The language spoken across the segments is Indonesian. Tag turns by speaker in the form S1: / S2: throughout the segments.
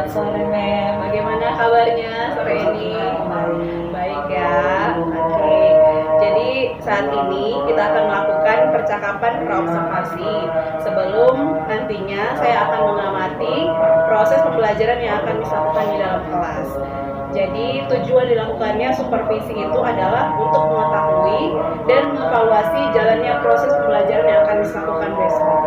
S1: Selamat sore, Mem.
S2: Bagaimana kabarnya sore ini? Baik ya. Oke. Jadi saat ini kita akan melakukan percakapan praobservasi. Sebelum nantinya saya akan mengamati proses pembelajaran yang akan dilakukan di dalam kelas. Jadi tujuan dilakukannya supervisi itu adalah untuk mengetahui dan mengevaluasi jalannya proses pembelajaran yang akan dilakukan besok.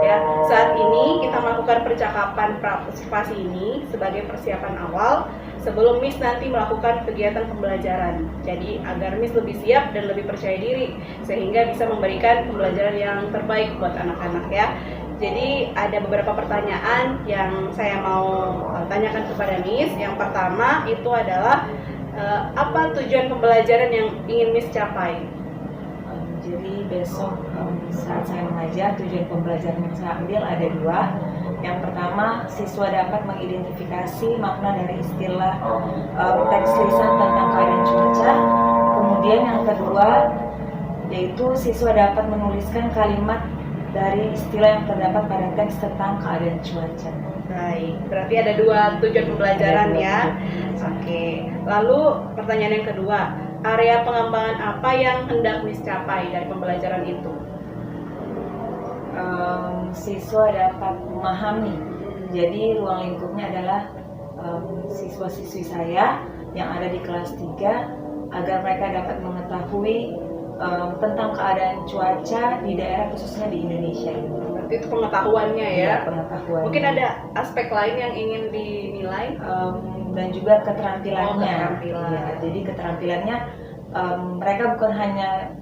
S2: Ya, saat ini kita melakukan percakapan praobservasi ini sebagai persiapan awal sebelum Miss nanti melakukan kegiatan pembelajaran. Jadi agar Miss lebih siap dan lebih percaya diri sehingga bisa memberikan pembelajaran yang terbaik buat anak-anak ya. Jadi ada beberapa pertanyaan yang saya mau tanyakan kepada Miss. Yang pertama itu adalah apa tujuan pembelajaran yang ingin Miss capai?
S1: Jadi besok saat saya mengajar, tujuan pembelajaran yang saya ambil ada dua. Yang pertama, siswa dapat mengidentifikasi makna dari istilah teks lisan tentang keadaan cuaca. Kemudian yang kedua, yaitu siswa dapat menuliskan kalimat dari istilah yang terdapat pada teks tentang keadaan cuaca.
S2: Baik, berarti ada dua tujuan pembelajaran ya. Oke, lalu pertanyaan yang kedua, area pengembangan apa yang hendak Miss capai dari pembelajaran itu?
S1: Siswa dapat memahami. Jadi ruang lingkupnya adalah siswa-siswi saya yang ada di kelas 3 agar mereka dapat mengetahui tentang keadaan cuaca di daerah khususnya di Indonesia ini.
S2: Berarti itu pengetahuannya ya?
S1: Pengetahuan.
S2: Mungkin ada aspek lain yang ingin dinilai?
S1: Dan juga keterampilannya.
S2: Keterampilan.
S1: Ya, jadi keterampilannya mereka bukan hanya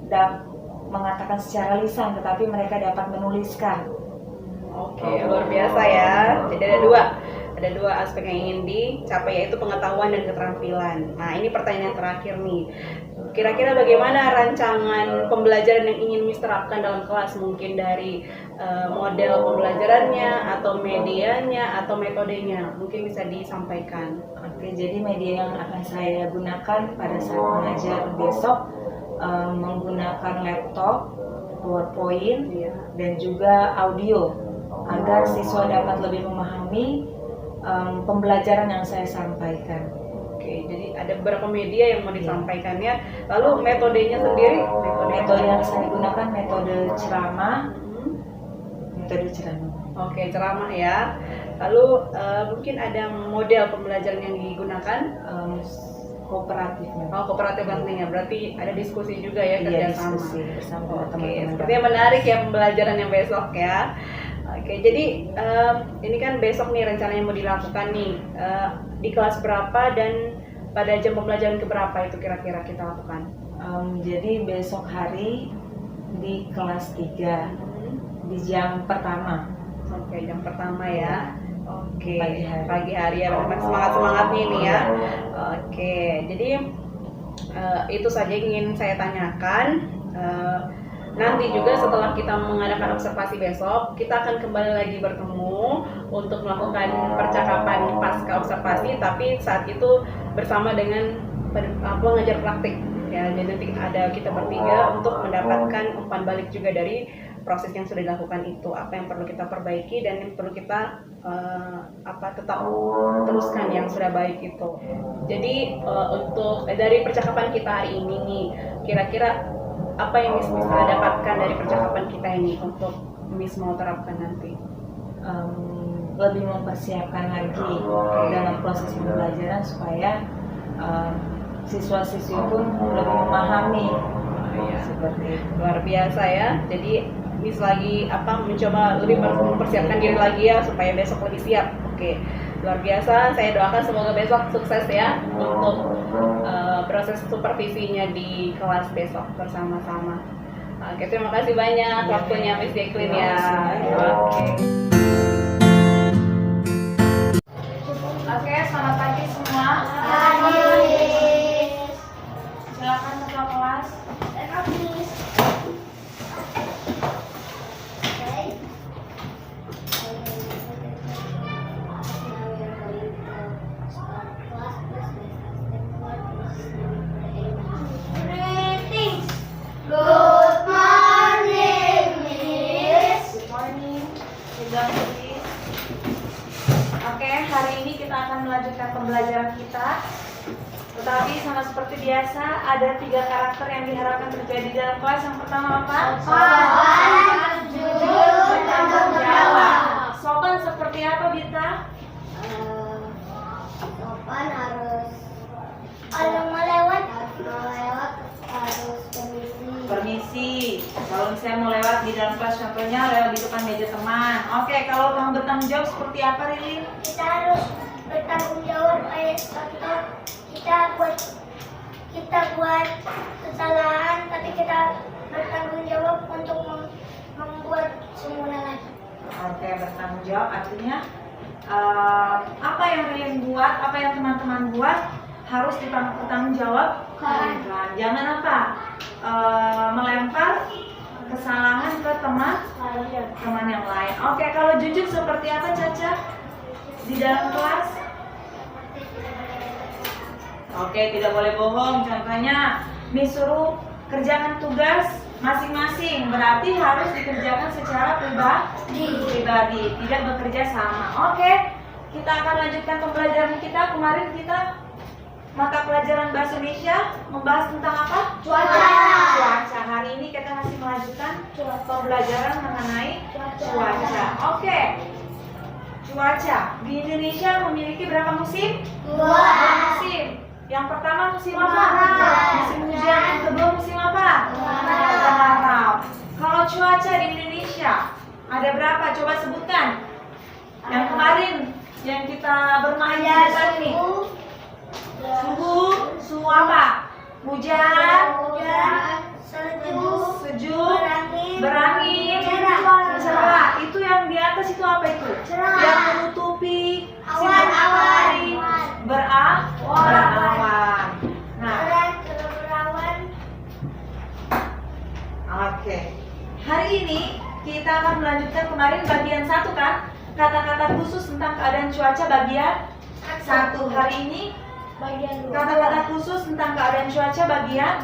S1: mengatakan secara lisan, tetapi mereka dapat menuliskan.
S2: Oke, luar biasa ya. Jadi ada dua aspek yang ingin dicapai, yaitu pengetahuan dan keterampilan. Nah, ini pertanyaan yang terakhir nih. Kira-kira bagaimana rancangan pembelajaran yang ingin Miss terapkan dalam kelas? Mungkin dari model pembelajarannya, atau medianya, atau metodenya. Mungkin bisa disampaikan.
S1: Oke, jadi media yang akan saya gunakan pada saat mengajar besok menggunakan laptop, PowerPoint, dan juga audio agar siswa dapat lebih memahami pembelajaran yang saya sampaikan.
S2: Oke, jadi ada beberapa media yang mau disampaikannya. Lalu metodenya sendiri?
S1: Metode yang saya gunakan metode ceramah.
S2: Oke, ceramah ya. Lalu mungkin ada model pembelajaran yang digunakan?
S1: Kooperatif.
S2: Kooperatif nantinya. Berarti ada diskusi juga ya, kerjasama.
S1: Diskusi bersama teman-teman.
S2: Sepertinya menarik ya pembelajaran yang besok ya. Oke, jadi ini kan besok nih rencananya mau dilakukan nih di kelas berapa dan pada jam pembelajaran keberapa itu kira-kira kita lakukan?
S1: Jadi besok hari di kelas 3 di jam pertama.
S2: Oke, jam pertama ya. Oke,
S1: pagi
S2: hari ya, semangat-semangatnya ini ya. Oke, jadi itu saja yang ingin saya tanyakan. Nanti juga setelah kita mengadakan observasi besok, kita akan kembali lagi bertemu untuk melakukan percakapan pasca observasi, tapi saat itu bersama dengan pengajar praktik. Ya, jadi nanti ada kita bertiga untuk mendapatkan umpan balik juga dari proses yang sudah dilakukan itu, apa yang perlu kita perbaiki dan yang perlu kita tetap teruskan yang sudah baik itu. Jadi untuk dari percakapan kita hari ini nih, kira-kira apa yang Miss bisa dapatkan dari percakapan kita ini untuk Miss mau terapkan nanti?
S1: Lebih mempersiapkan lagi dalam proses pembelajaran supaya siswa-siswi pun lebih memahami. Seperti itu.
S2: Luar biasa ya. Jadi Miss lagi mencoba lebih mempersiapkan diri lagi ya supaya besok lebih siap. Oke, luar biasa. Saya doakan semoga besok sukses ya untuk proses supervisinya di kelas besok bersama-sama. Oke, terima kasih banyak waktunya Miss Jacqueline ya. Oke, selamat pagi semua. Silakan ketua kelas. Oke,
S1: hari ini kita akan melanjutkan pembelajaran kita. Tetapi sama seperti biasa, ada 3 karakter yang diharapkan terjadi dalam kelas. Yang pertama apa?
S3: Sopan, jujur, bertanggung jawab.
S1: Sopan seperti apa, Bita?
S3: Sopan harus kalau melewat harus permisi.
S1: Kalau misalnya mau lewat di dalam kelas, contohnya lewat di depan meja teman. Oke, kalau kamu bertanggung jawab seperti apa, Rili?
S3: Kita harus bertanggung jawab. Contoh kita buat kesalahan, tapi kita bertanggung jawab untuk membuat semula lagi.
S1: Oke, bertanggung jawab artinya apa yang Rili buat, apa yang teman-teman buat harus bertanggung jawab. Jangan apa? Melempar kesalahan ke teman yang lain. Oke, kalau jujur seperti apa, Caca? Di dalam kelas? Oke, tidak boleh bohong. Contohnya, Miss suruh kerjakan tugas masing-masing, berarti harus dikerjakan secara pribadi, tidak bekerja sama. Oke, kita akan lanjutkan pembelajaran kita. Kemarin kita mata pelajaran bahasa Indonesia membahas tentang apa? Cuaca. Hari ini kita masih melanjutkan pembelajaran mengenai cuaca. Oke. Cuaca di Indonesia memiliki berapa musim? 2 musim. Yang pertama musim apa? Musim hujan. Yang kedua musim apa? Kemarau. Kalau cuaca di Indonesia ada berapa? Coba sebutkan. Yang kemarin yang kita bermain di depan nih. Suhu apa? Hujan, sejuk, berangin, cerah. Itu yang di atas itu apa itu? Yang menutupi sinar matahari, berawan. Nah, oke. Hari ini kita akan melanjutkan kemarin bagian 1 kan? Kata-kata khusus tentang keadaan cuaca bagian 1. Hari ini kata-kata khusus tentang keadaan cuaca bagian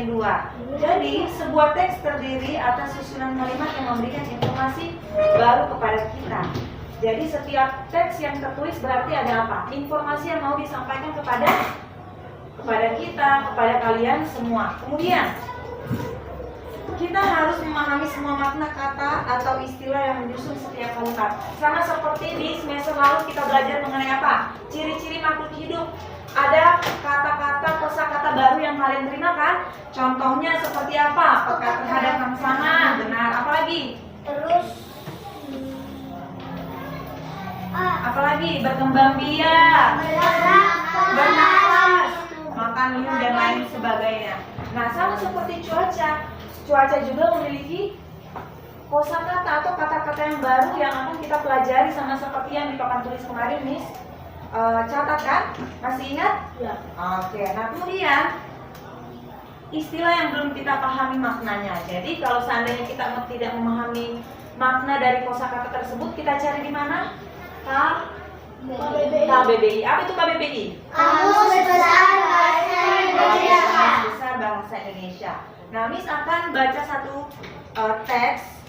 S1: 2. Jadi sebuah teks terdiri atas susunan kalimat yang memberikan informasi baru kepada kita. Jadi setiap teks yang tertulis berarti ada apa? Informasi yang mau disampaikan kepada kita, kepada kalian semua. Kemudian kita harus memahami semua makna kata atau istilah yang menyusun setiap kalimat. Sama seperti di semester lalu kita belajar mengenai apa? Ciri-ciri makhluk hidup. Ada kata-kata, kosakata baru yang kalian terima kan? Contohnya seperti apa? Peka terhadap yang sana, benar. Apalagi?
S3: Terus
S1: Apalagi? Berkembang biak, bernafas, makan, minum, dan lain sebagainya. Nah, sama seperti cuaca. Cuaca juga memiliki kosakata atau kata-kata yang baru yang akan kita pelajari, sama seperti yang di papan tulis kemarin, Miss. Catat kan? Masih ingat?
S2: Ya.
S1: Oke, nah kemudian istilah yang belum kita pahami maknanya. Jadi kalau seandainya kita tidak memahami makna dari kosakata tersebut, kita cari di mana? KBBI. Apa itu KBBI?
S3: Kamus Besar Bahasa Indonesia.
S1: Kamus Besar Bahasa Indonesia. Nah, Miss akan baca satu teks.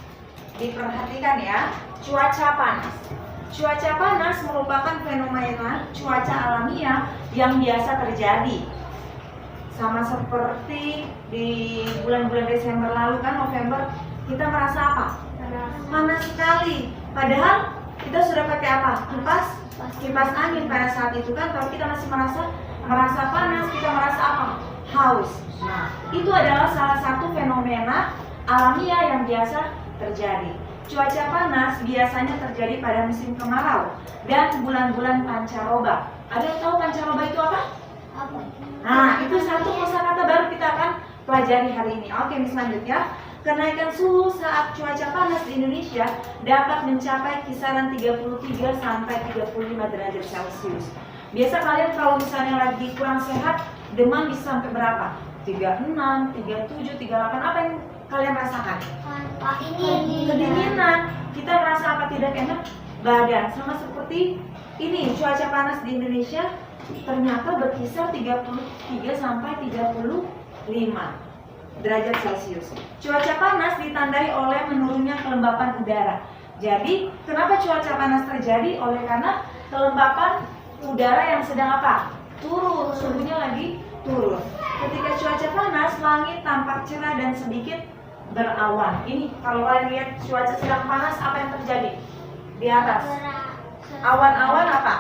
S1: Diperhatikan ya. Cuaca panas. Cuaca panas merupakan fenomena cuaca alamiah yang biasa terjadi. Sama seperti di bulan-bulan Desember lalu kan, November, kita merasa apa? Panas sekali. Padahal kita sudah pakai apa? Kipas angin pada saat itu kan. Kalau kita masih merasa panas, kita merasa apa? Haus. Nah, itu adalah salah satu fenomena alamiah yang biasa terjadi. Cuaca panas biasanya terjadi pada musim kemarau dan bulan-bulan pancaroba. Ada yang tahu pancaroba itu apa? Nah, itu satu kosakata baru kita akan pelajari hari ini. Oke, Miss lanjut ya. Kenaikan suhu saat cuaca panas di Indonesia dapat mencapai kisaran 33 sampai 35 derajat Celcius. Biasa kalian kalau misalnya lagi kurang sehat, demam bisa sampai berapa? 36, 37, 38. Apa yang kalian rasakan? Kedinginan. Kita merasa apa? Tidak enak badan. Sama seperti ini, cuaca panas di Indonesia ternyata berkisar 33 sampai 35 derajat Celcius. Cuaca panas ditandai oleh menurunnya kelembapan udara. Jadi kenapa cuaca panas terjadi? Oleh karena kelembapan udara yang sedang apa? Turun, suhunya lagi turun. Ketika cuaca panas, langit tampak cerah dan sedikit berawan. Ini kalau kalian lihat cuaca sedang panas, apa yang terjadi? Di atas awan-awan apa?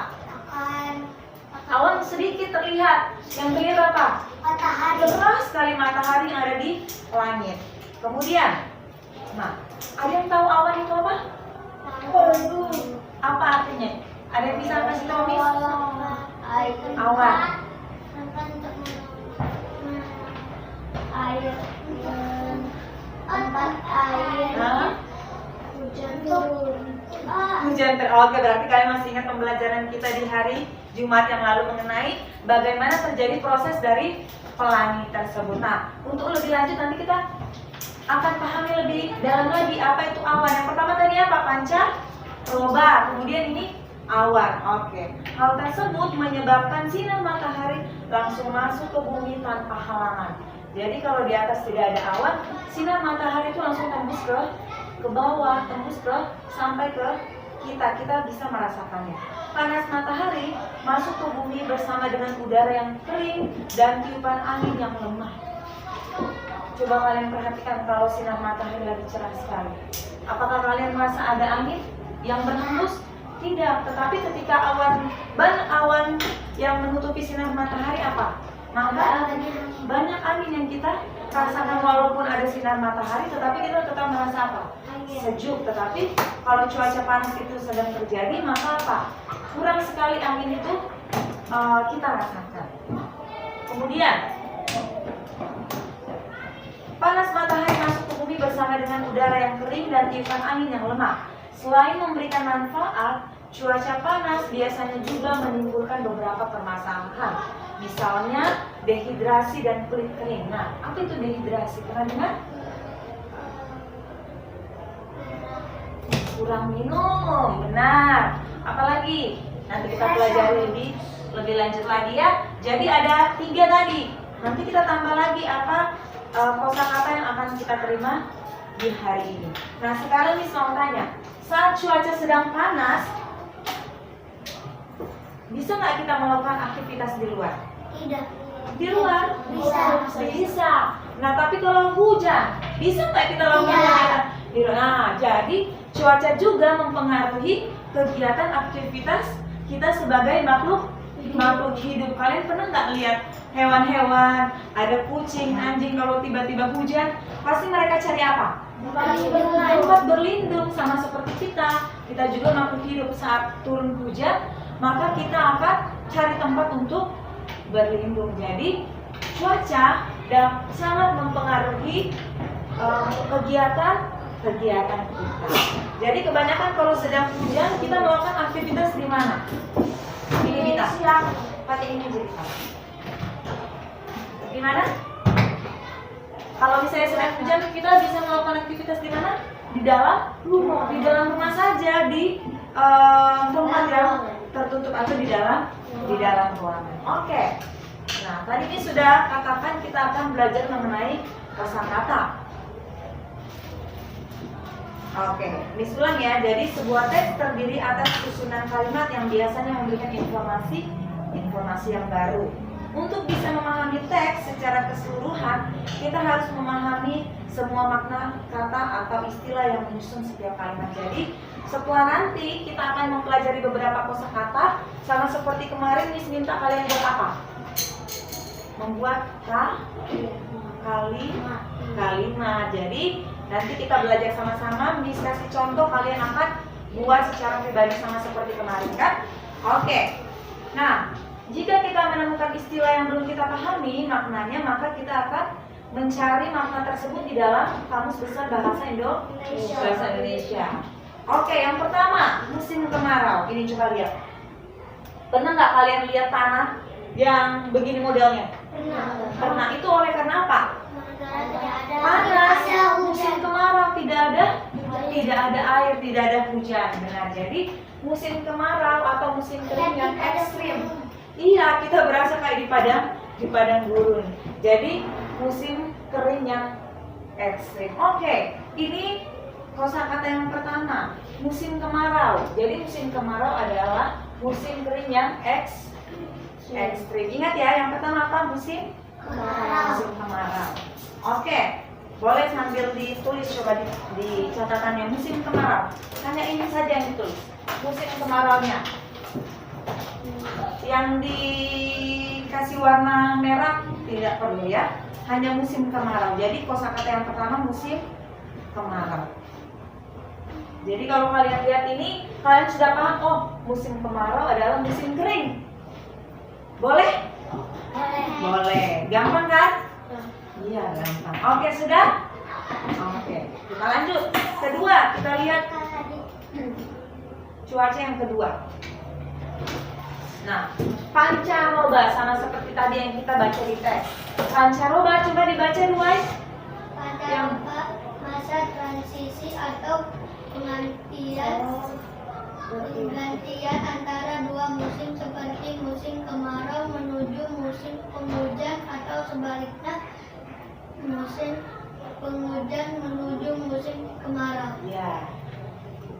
S1: Awan sedikit terlihat. Yang terlihat apa?
S3: Matahari.
S1: Cerah sekali matahari yang ada di langit. Kemudian, nah, ada yang tahu awan itu apa? Apa artinya? Ada yang bisa kasih tahu, Miss? Awan.
S3: Air. Tempat air.
S1: Hah?
S3: Hujan turun.
S1: Hujan Oke, berarti kalian masih ingat pembelajaran kita di hari Jumat yang lalu mengenai bagaimana terjadi proses dari pelangi tersebut. Nah, untuk lebih lanjut nanti kita akan pahami lebih dalam lagi apa itu awan. Yang pertama tadi apa? Pancaroba. Kemudian ini awan. Oke. Hal tersebut menyebabkan sinar matahari langsung masuk ke bumi tanpa halangan. Jadi kalau di atas tidak ada awan, sinar matahari itu langsung tembus ke bawah, tembus sampai ke kita bisa merasakannya. Panas matahari masuk ke bumi bersama dengan udara yang kering dan tiupan angin yang lemah. Coba kalian perhatikan kalau sinar matahari lagi cerah sekali. Apakah kalian merasa ada angin yang berhembus? Tidak, tetapi ketika awan yang menutupi sinar matahari apa? Maka banyak angin yang kita rasakan walaupun ada sinar matahari, tetapi kita tetap merasa apa? Sejuk. Tetapi kalau cuaca panas itu sedang terjadi, maka apa? Kurang sekali angin itu kita rasakan. Kemudian panas matahari masuk ke bumi bersama dengan udara yang kering dan tiupan angin yang lemah. Selain memberikan manfaat, cuaca panas biasanya juga menimbulkan beberapa permasalahan. Misalnya dehidrasi dan kulit kering. Nah, apa itu dehidrasi? Pernah dengar? Kurang minum, benar. Apalagi? Nanti kita pelajari lebih lanjut lagi ya. Jadi ada 3 tadi. Nanti kita tambah lagi apa kosakata yang akan kita terima di hari ini. Nah, sekarang Miss mau tanya, saat cuaca sedang panas, bisa nggak kita melakukan aktivitas di luar?
S3: Tidak.
S1: Di luar?
S3: Bisa.
S1: Nah, tapi kalau hujan, bisa nggak kita lakukan kegiatan di luar? Nah, jadi cuaca juga mempengaruhi kegiatan aktivitas kita sebagai makhluk hidup. Kalian pernah nggak lihat hewan-hewan, ada kucing, anjing, kalau tiba-tiba hujan, pasti mereka cari apa? Tempat berlindung. Sama seperti kita juga makhluk hidup. Saat turun hujan, maka kita akan cari tempat untuk berlindung. Jadi cuaca sangat mempengaruhi kegiatan kita. Jadi kebanyakan kalau sedang hujan, kita melakukan aktivitas di mana? Ini kita pakai ini cerita. Di mana? Kalau misalnya sedang hujan, kita bisa melakukan aktivitas di mana? Di dalam rumah. Di dalam rumah saja, di tempat yang tertutup atau di dalam ruangan. Oke. Nah, tadi ini sudah katakan kita akan belajar mengenai kosakata. Oke, Miss ulang ya. Jadi sebuah teks terdiri atas susunan kalimat yang biasanya memberikan informasi yang baru. Untuk bisa memahami teks secara keseluruhan, kita harus memahami semua makna kata atau istilah yang menyusun setiap kalimat. Jadi setelah nanti kita akan mempelajari beberapa kosakata, sama seperti kemarin Miss minta kalian buat apa? Membuat kalimat. Jadi nanti kita belajar sama-sama. Miss kasih contoh, kalian akan buat secara pribadi sama seperti kemarin kan? Oke. Nah, jika kita menemukan istilah yang belum kita pahami maknanya, maka kita akan mencari makna tersebut di dalam Kamus Besar Bahasa Indonesia. Oke, yang pertama, musim kemarau. Ini coba lihat. Pernah nggak kalian lihat tanah yang begini modelnya? Pernah. Itu oleh karena apa? Panas. Musim kemarau, tidak ada air, tidak ada hujan. Benar. Jadi musim kemarau atau musim kering yang ekstrim. Iya, kita berasa kayak di padang gurun. Jadi musim kering yang ekstrim. Oke, ini kosakata yang pertama, musim kemarau. Jadi musim kemarau adalah musim kering yang ekstrim. Ingat ya, yang pertama apa? Musim musim kemarau. Oke, boleh sambil ditulis coba di catatannya musim kemarau. Hanya ini saja yang ditulis. Musim kemaraunya. Yang dikasih warna merah tidak perlu ya. Hanya musim kemarau. Jadi kosakata yang pertama musim kemarau. Jadi kalau kalian lihat ini, kalian sudah paham, oh musim kemarau adalah musim kering. Boleh? Boleh. Gampang kan? Iya, gampang. Oke, sudah? Oke, kita lanjut. Kedua, kita lihat cuaca yang kedua. Nah, pancaroba sama seperti tadi yang kita baca di teks. Pancaroba coba dibaca dua.
S3: Pancaroba masa transisi atau pergantian antara dua musim seperti musim kemarau menuju musim penghujan atau sebaliknya musim penghujan menuju musim kemarau.
S1: Ya.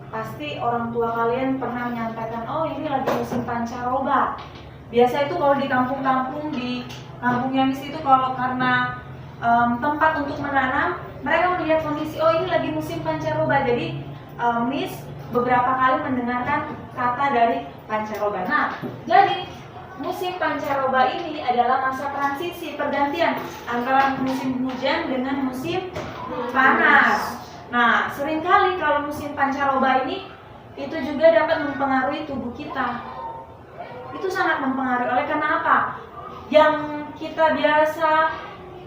S1: Pasti orang tua kalian pernah menyampaikan, oh ini lagi musim pancaroba. Biasa itu kalau di kampung-kampung, di kampungnya Miss itu kalau karena tempat untuk menanam, mereka melihat kondisi, oh ini lagi musim pancaroba. Jadi Miss beberapa kali mendengarkan kata dari pancaroba. Nah, jadi musim pancaroba ini adalah masa transisi, pergantian antara musim hujan dengan musim panas. Nah, seringkali kalau musim pancaroba ini itu juga dapat mempengaruhi tubuh kita. Itu sangat mempengaruhi. Oleh karena apa? Yang kita biasa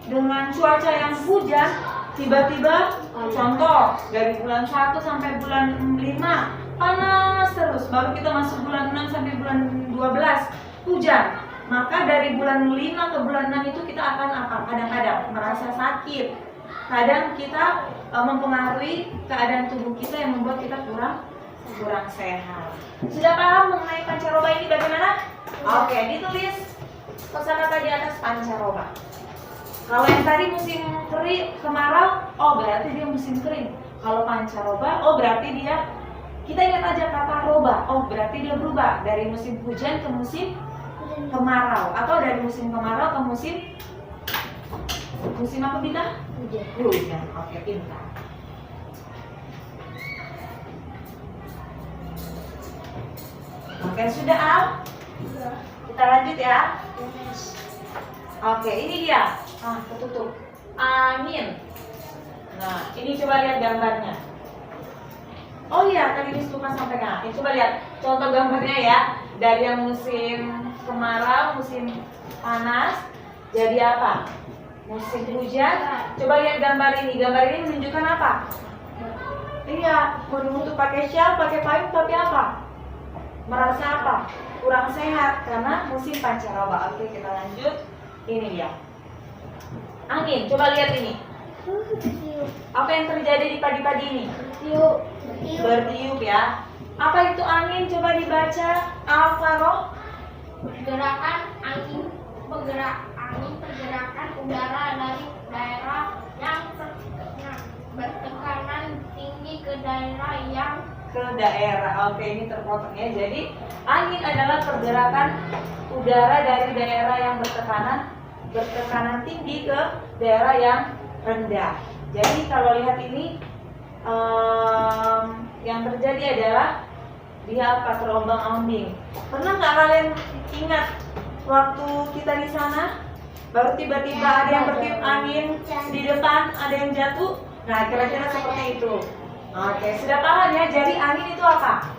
S1: dengan cuaca yang hujan, tiba-tiba contoh dari bulan 1 sampai bulan 5 panas terus, baru kita masuk bulan 6 sampai bulan 12 hujan. Maka dari bulan 5 ke bulan 6 itu kita akan apa? Kadang-kadang merasa sakit. Kadang kita mempengaruhi keadaan tubuh kita yang membuat kita kurang sehat. Sudah paham mengenai pancaroba ini bagaimana? Oke, ditulis kosakata di atas pancaroba. Kalau yang tadi musim kering, kemarau, oh berarti dia musim kering. Kalau pancaroba, oh berarti dia, kita ingat aja kata roba, oh berarti dia berubah dari musim hujan ke musim kemarau, atau dari musim kemarau ke musim apa Bita? Hujan. Oke, pintar. Oke, sudah Al? Kita lanjut ya. Oke, ini dia. Ketutup. Angin. Nah, ini coba lihat gambarnya. Oh iya, tadi Miss Luka sampaikan. Ini coba lihat contoh gambarnya ya. Dari yang musim kemarau, musim panas, jadi apa? Musim hujan. Coba lihat gambar ini. Gambar ini menunjukkan apa? Iya, untuk pakai shawl, pakai payung, tapi apa? Merasa apa? Kurang sehat karena musim pancaroba. Oke, kita lanjut. Ini dia. Angin, coba lihat ini. Apa yang terjadi di padi-padi ini? Bertiup ya. Apa itu angin? Coba dibaca. Alvaro.
S4: Pergerakan angin pergerakan udara dari daerah yang bertekanan tinggi ke daerah
S1: Oke, ini terpotong ya. Jadi angin adalah pergerakan udara dari daerah yang bertekanan tinggi ke daerah yang rendah. Jadi kalau lihat ini yang terjadi adalah dia apa? Terombang-ambing. Pernah nggak kalian ingat waktu kita di sana baru tiba-tiba ada yang bertiup angin di depan, ada yang jatuh? Nah, kira-kira seperti itu. Oke, sudah paham ya. Jadi angin itu apa?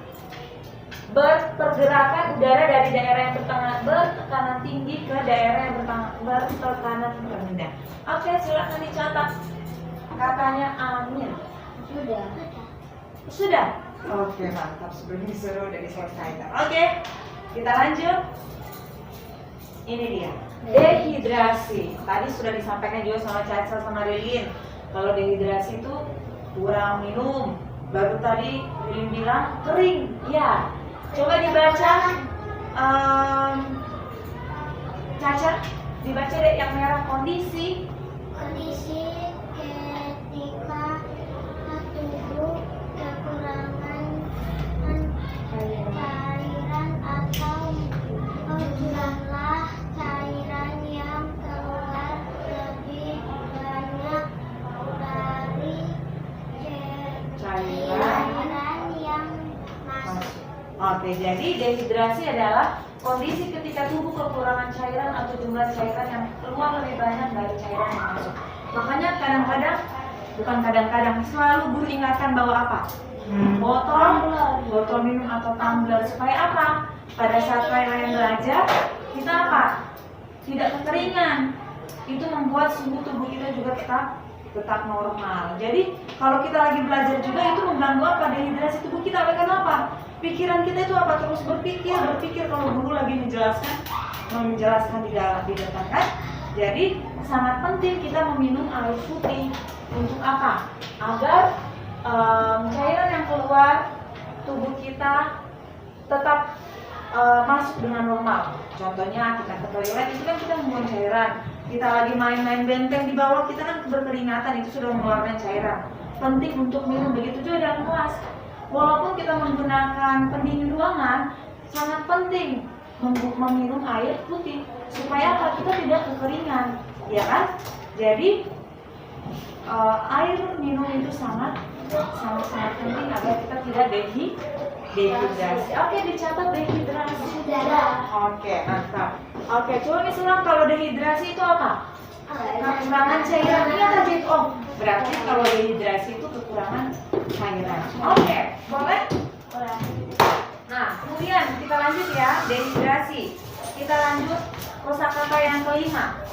S1: Berpergerakan udara dari daerah yang bertekanan tinggi ke daerah yang bertekanan rendah. Oke, silakan dicatat katanya angin. Sudah? Oke, mantap. Sebelum disuruh udah diselesaikan. Oke, kita lanjut. Ini dia. Dehidrasi. Tadi sudah disampaikan juga sama Caca sama Rilin. Kalau dehidrasi itu kurang minum. Baru tadi Rilin bilang kering. Ya. Coba dibaca. Caca, dibaca deh yang merah. Kondisi
S3: ketika tubuh
S1: Oke, jadi dehidrasi adalah kondisi ketika tubuh kekurangan cairan atau jumlah cairan yang keluar lebih banyak dari cairan yang masuk. Makanya kadang-kadang selalu guru ingatkan bawa apa? Botol minum atau tumbler, supaya apa? Pada saat kalian belajar, kita apa? Tidak kekeringan. Itu membuat suhu tubuh kita juga tetap normal. Jadi kalau kita lagi belajar juga itu mengganggu apa? Dehidrasi tubuh kita. Oleh karena apa? Pikiran kita itu apa? Terus berpikir kalau guru lagi menjelaskan di depan kan. Jadi sangat penting kita meminum air putih. Untuk apa? Agar cairan yang keluar tubuh kita tetap masuk dengan normal. Contohnya kita ke toilet itu kan kita membuang cairan. Kita lagi main-main benteng di bawah, kita kan berkeringatan, itu sudah mengeluarkan cairan. Penting untuk minum, begitu juga dalam kelas. Walaupun kita menggunakan pendingin ruangan, sangat penting meminum air putih supaya apa? Kita tidak kekeringan, ya kan? Jadi air minum itu sangat penting agar kita tidak dehidrasi. Oke, dicatat dehidrasi. Oke, mantap. Oke, coba nih Sulam, kalau dehidrasi itu apa? Kekurangan cairan. Ingat aja itu. Oh, berarti kalau dehidrasi itu kekurangan cairan. Oke, boleh?
S3: Boleh.
S1: Nah, kemudian kita lanjut ya, dehidrasi. Kita lanjut kosakata yang kelima.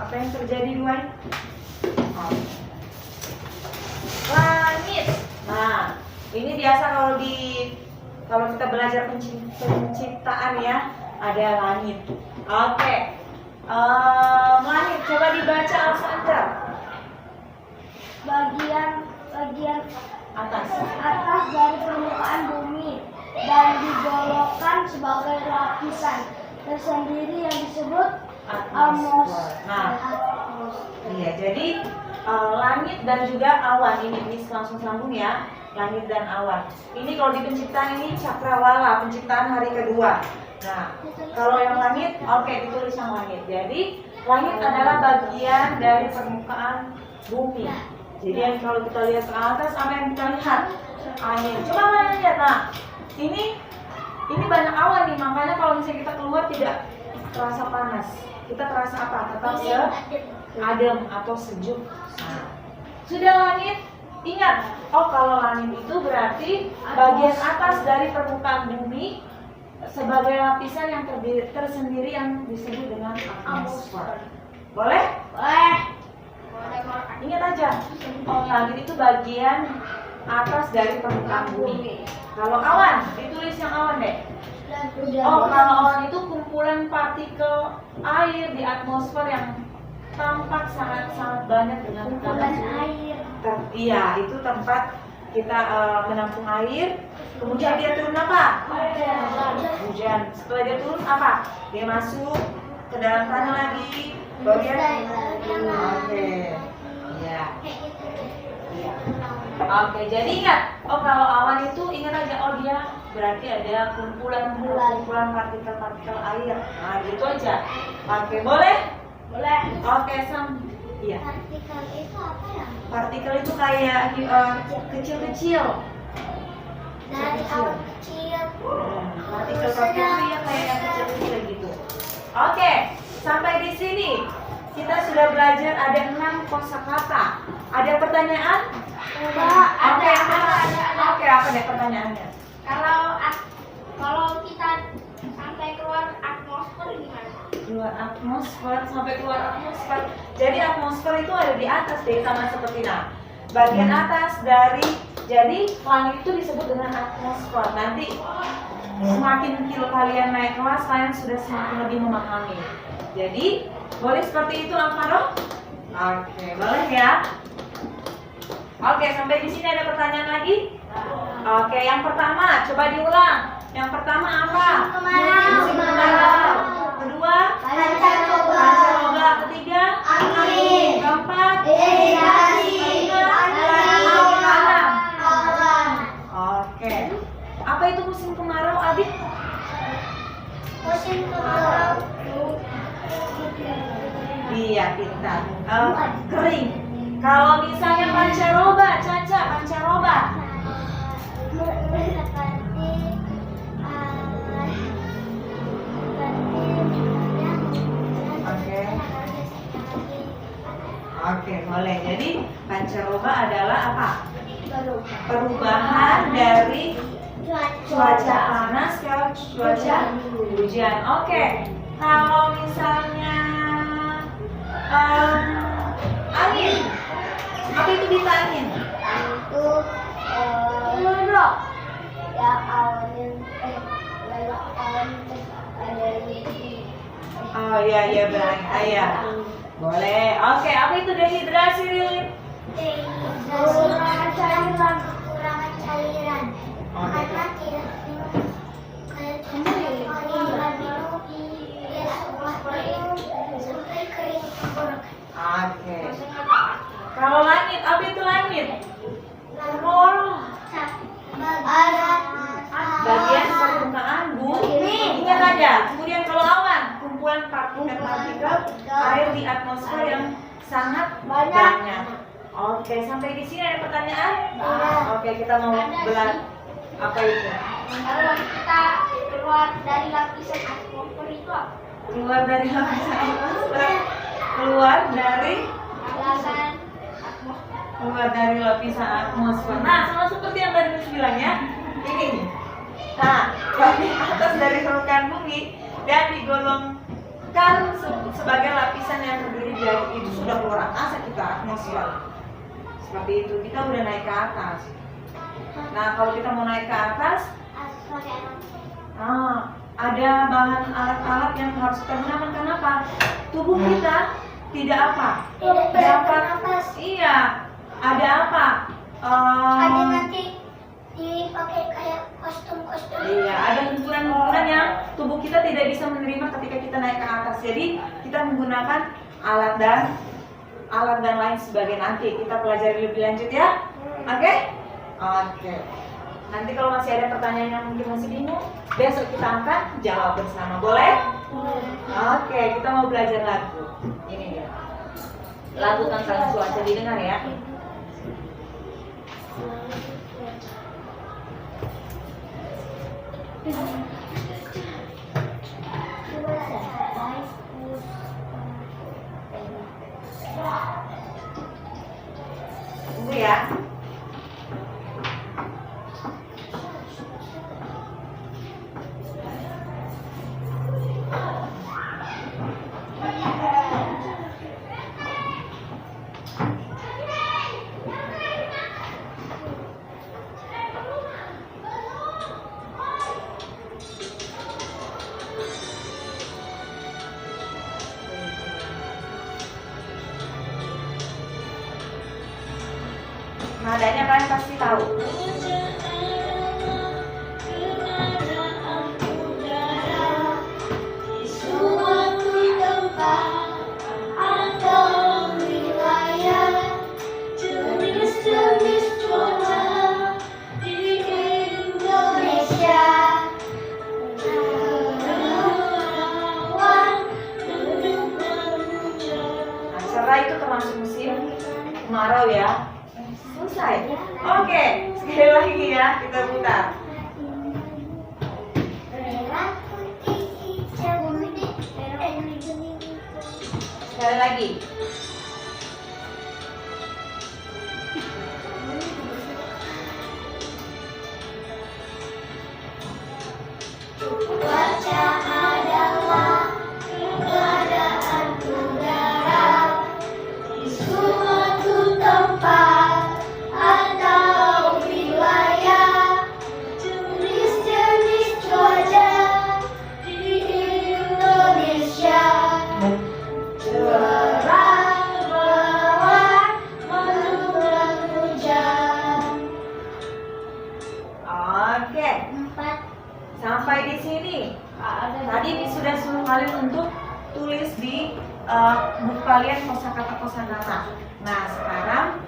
S1: Apa yang terjadi, Duai? Langit. Nah, ini biasa kalau kita belajar penciptaan ya, ada langit. Oke. Langit, coba dibaca Alexander.
S3: Bagian
S1: Atas.
S3: dari permukaan bumi dan digolongkan sebagai lapisan tersendiri yang disebut
S1: Atmosfer. Nah, iya, jadi langit dan juga awan ini langsung sambung ya, langit dan awan. Ini kalau di penciptaan ini cakrawala, penciptaan hari kedua. Nah, kalau yang langit, oke, ditulis yang langit. Jadi langit adalah bagian dari permukaan bumi. Jadi yang kalau kita lihat ke atas, apa yang kita lihat? Angin. Coba kalian lihat, nah, ini banyak awan nih, makanya kalau misalnya kita keluar tidak terasa panas. Kita terasa apa? Tetap adem atau sejuk. Nah, sudah langit, ingat, kalau langit itu berarti bagian atas dari permukaan bumi sebagai lapisan yang tersendiri yang disebut dengan atmosfer. Boleh?
S3: boleh.
S1: Ingat aja, langit itu bagian atas dari permukaan bumi. Kalau awan, ditulis yang awan deh. Kalau awan itu kumpulan partikel air di atmosfer yang tampak sangat banyak dengan
S3: Kumpulan air.
S1: Iya, itu tempat kita menampung air. Kemudian dia turun apa? Hujan. Setelah dia turun apa? Dia masuk ke dalam tanah lagi. Bagian oke. Iya. Iya. Oke, jadi ingat, kalau awan itu ingat aja, dia berarti ada kumpulan partikel air. Nah, gitu aja. Oke, boleh?
S3: Boleh.
S1: Oke, iya.
S3: Partikel itu apa ya?
S1: Partikel itu kayak kecil-kecil.
S3: Dari awan kecil.
S1: Partikel itu ya kayak yang kecil-kecil gitu. Oke, sampai di sini kita sudah belajar ada 6 kosakata. Ada pertanyaan?
S3: Ada.
S1: Oke, apa deh pertanyaannya?
S4: Kalau kita sampai keluar atmosfer gimana?
S1: Keluar atmosfer, sampai keluar atmosfer. Jadi atmosfer itu ada di atas deh, sama seperti bagian atas dari, jadi langit itu disebut dengan atmosfer. Nanti semakin kalian naik kelas, kalian sudah semakin lebih memahami. Jadi boleh seperti itu, Alvaro? Oke, boleh ya. Oke, sampai di sini ada pertanyaan lagi? Oke, yang pertama coba diulang. Yang pertama apa? Musim kemarau. Kedua? Pancaroba. Ketiga?
S3: Angin.
S1: Keempat?
S3: Dehidrasi.
S1: Awan.
S3: Awan.
S1: Oke. Apa itu musim kemarau, Adit?
S3: Musim kemarau.
S1: Iya, pintar. Kering. Kalau misalnya pancaroba, Caca, pancaroba.
S3: Seperti
S1: Pancaroba adalah apa? Perubahan dari cuaca panas ke cuaca hujan. Oke. Kalau misalnya angin, apa itu bisa angin?
S3: Itu ya awan ada di
S1: Oh iya baik. Ya. Boleh. Oke, apa itu dehidrasi, Lilin?
S3: kekurangan cairan
S1: Oke.
S3: karena tidak minum sampai kering tenggorokan.
S1: Oke. Kalau langit, apa itu langit? Bagian permukaan bumi. Ingat aja. Kemudian kalau awan, kumpulan partikel air di atmosfer yang sangat banyak. Oke, sampai di sini ada pertanyaan? Oke, kita mau belajar apa itu?
S4: Kalau kita keluar dari lapisan atmosfer itu apa?
S1: Keluar dari lapisan atmosfer. Keluar dari
S4: Lapisan atmosfer.
S1: keluar dari lapisan atmosfer. Nah, sama seperti yang tadi Miss bilang ya. Ini nih. Nah, bagian atas dari permukaan bumi dan digolongkan sebagai lapisan yang terdiri dari itu sudah keluar angkasa kita atmosfer. Seperti itu, kita udah naik ke atas. Nah, kalau kita mau naik ke atas, ada bahan alat-alat yang harus kita gunakan. Kenapa? Tubuh kita tidak apa?
S3: Tidak bernafas.
S1: Iya. Ada apa?
S3: Ada nanti dipakai kayak kostum-kostum.
S1: Iya, ada himpunan-himpunan yang tubuh kita tidak bisa menerima ketika kita naik ke atas. Jadi kita menggunakan alat dan lain sebagainya. Nanti kita pelajari lebih lanjut ya. Oke? Oke. Nanti kalau masih ada pertanyaan yang mungkin masih bingung, besok kita akan jawab bersama. Boleh? Oke, kita mau belajar lagu. Ini dia. Lagu tentang cuaca, didengar ya. Tunggu ya. Nadanya kalian pasti tahu.
S3: Suatu tempat atau wilayah, jenis-jenis cuaca di Indonesia.
S1: Nah, cerah itu termasuk musim kemarau ya. Selesai. Oke, sekali lagi ya kita putar.
S3: Merah, putih, hijau, kuning,
S1: Sekali lagi.
S3: cuaca adalah keadaan udara di suatu tempat atau wilayah, jenis-jenis cuaca di Indonesia. Cerah, berawan, mendung dan hujan.
S1: Oke,
S3: 4.
S1: sampai di sini. Tadi sudah suruh kalian untuk tulis di buku kalian kosakata. Nah, sekarang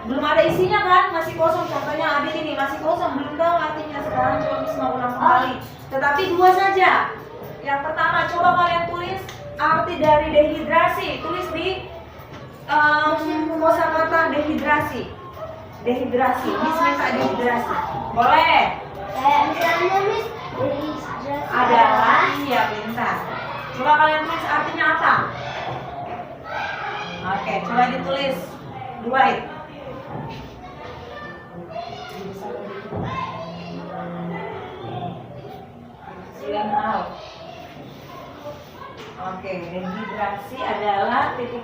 S1: belum ada isinya kan? Masih kosong. Contohnya Adit ini masih kosong, belum tahu artinya. Sekarang coba bisa ulang kembali. Tetapi 2 saja. Yang pertama, coba kalian tulis arti dari dehidrasi. Tulis di kosakata dehidrasi. Dehidrasi. Miss minta dehidrasi. Boleh.
S3: Kayak misalnya Miss, dehidrasi
S1: Adalah iya bentar. Coba kalian tulis artinya apa? Oke, coba ditulis. Dwight. Silang out. Oke, dehidrasi adalah titik.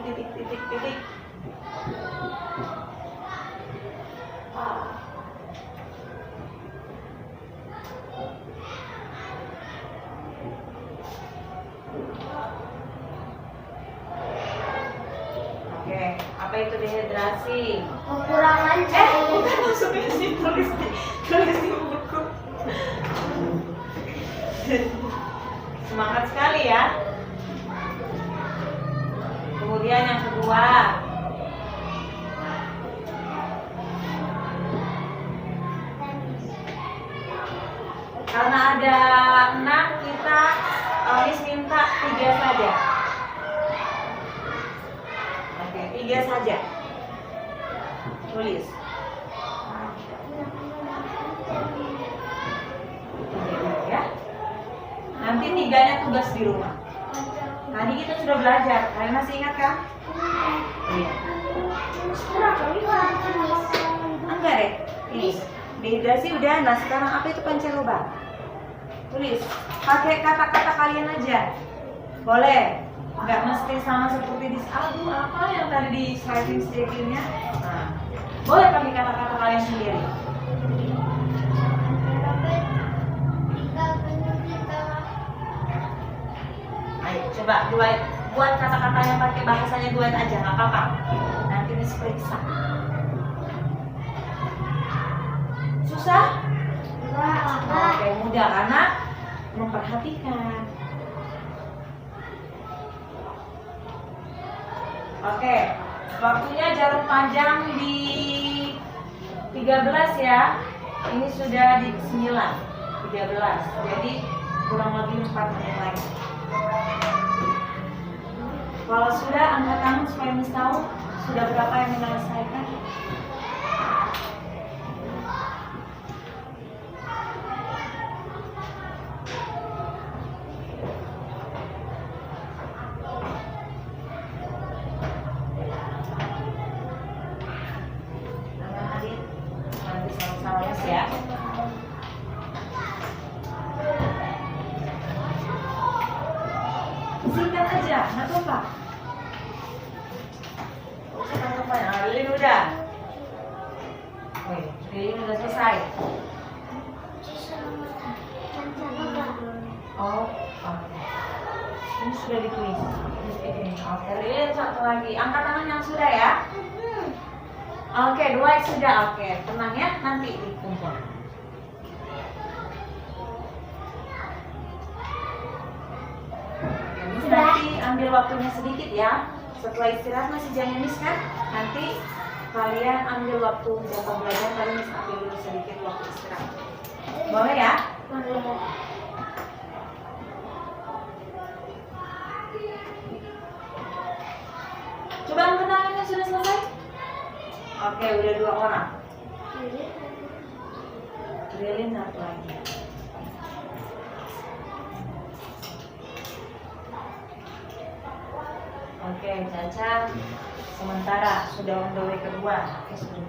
S1: Oke, apa itu dehidrasi?
S3: Kekurangan cairan.
S1: Bukan maksudnya sih, tulis di buku. Semangat sekali ya. Kemudian yang kedua, karena ada 6, kita Miss minta 3 saja. Oke, 3 saja. Tulis. Ya. Nanti 3-nya tugas di rumah. Tadi kita sudah belajar. Kalian masih ingat kan? Iya. Enggak deh. Ini dehidrasi udah. Nah sekarang apa itu pancaroba? Tulis. Pakai kata-kata kalian aja. Boleh. Enggak mesti sama seperti di album apa yang tadi di sliding schedule-nya. Nah, boleh pakai kata-kata kalian sendiri. Ayo coba Dwight, buat kata-kata yang pakai bahasanya Dwight aja, nggak apa-apa. Nanti Miss periksa. Susah? Oke, mudah karena memperhatikan. Oke, waktunya jarum panjang di 13 ya. Ini sudah di 9, 13. Jadi kurang lebih 4 menit lagi. Kalau sudah, angkat tangan supaya Miss tahu sudah berapa yang menyelesaikan. Nanti sama-sama Miss ya. Singkat aja, nggak apa-apa. Lilin udah. Lilin udah selesai. Oh, oke. Ini sudah ditulis. Oke, Lilin satu lagi. Angkat tangan yang sudah ya. Oke, Dwight sudah. Oke, tenang ya. Nanti dikumpul. Nanti ambil waktunya sedikit ya. Setelah istirahat masih jam Miss kan? Nanti kalian ambil waktu jam belajar, kalian Miss ambil dulu sedikit waktu istirahat. Boleh ya?
S3: Boleh.
S1: Coba angkat tangannya sudah selesai? Oke, udah 2 orang. Lilin satu lagi. Oke, Caca sementara sudah on the way kedua. Oke, sudah.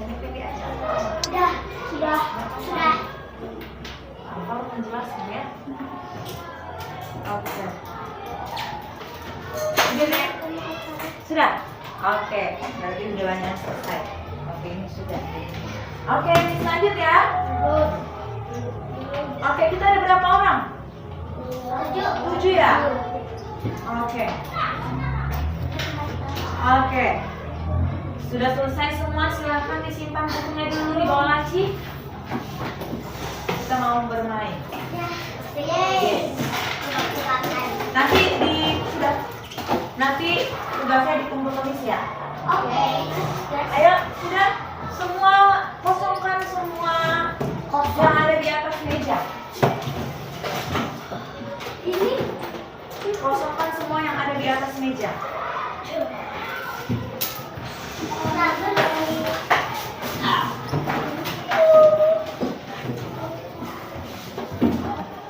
S1: Ini pilih aja.
S3: Sudah.
S1: Apa menjelaskan ya? Oke. Sudah. Oke, berarti udah banyak selesai. Oke, ini sudah. Oke, Miss lanjut ya. Oke, kita ada berapa orang? 7 ya? Oke. Sudah selesai semua, silahkan disimpan bukunya dulu di bawah laci. Kita mau bermain. Nanti tugasnya dikumpul tulis ya.
S3: Oke.
S1: Ayo, sudah semua kosongkan semua yang ada di atas meja.
S3: Ini
S1: Kosongkan semua yang ada di atas meja.